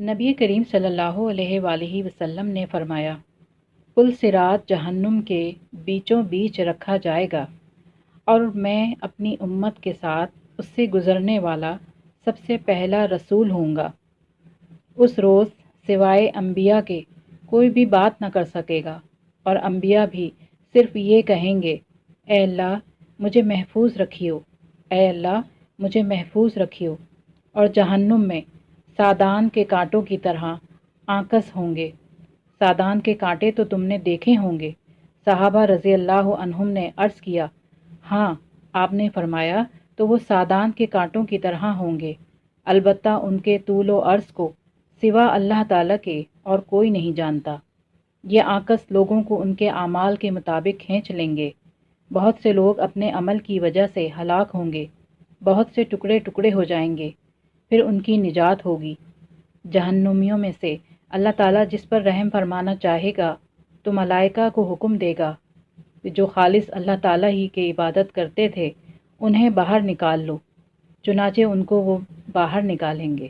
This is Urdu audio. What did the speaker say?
نبی کریم صلی اللہ علیہ وآلہ وسلم نے فرمایا، پل صراط جہنم کے بیچوں بیچ رکھا جائے گا اور میں اپنی امت کے ساتھ اس سے گزرنے والا سب سے پہلا رسول ہوں گا۔ اس روز سوائے انبیاء کے کوئی بھی بات نہ کر سکے گا، اور انبیاء بھی صرف یہ کہیں گے، اے اللہ مجھے محفوظ رکھیو، اے اللہ مجھے محفوظ رکھیو۔ اور جہنم میں سادان کے کانٹوں کی طرح آنکس ہوں گے۔ سادان کے کانٹے تو تم نے دیکھے ہوں گے۔ صحابہ رضی اللہ عنہم نے عرض کیا، ہاں، آپ نے فرمایا تو وہ سادان کے کانٹوں کی طرح ہوں گے، البتہ ان کے طول و عرض کو سوا اللہ تعالیٰ کے اور کوئی نہیں جانتا۔ یہ آنکس لوگوں کو ان کے اعمال کے مطابق کھینچ لیں گے۔ بہت سے لوگ اپنے عمل کی وجہ سے ہلاک ہوں گے، بہت سے ٹکڑے ٹکڑے ہو جائیں گے، پھر ان کی نجات ہوگی۔ جہنمیوں میں سے اللہ تعالیٰ جس پر رحم فرمانا چاہے گا تو ملائکہ کو حکم دے گا کہ جو خالص اللہ تعالیٰ ہی کی عبادت کرتے تھے انہیں باہر نکال لو، چنانچہ ان کو وہ باہر نکالیں گے۔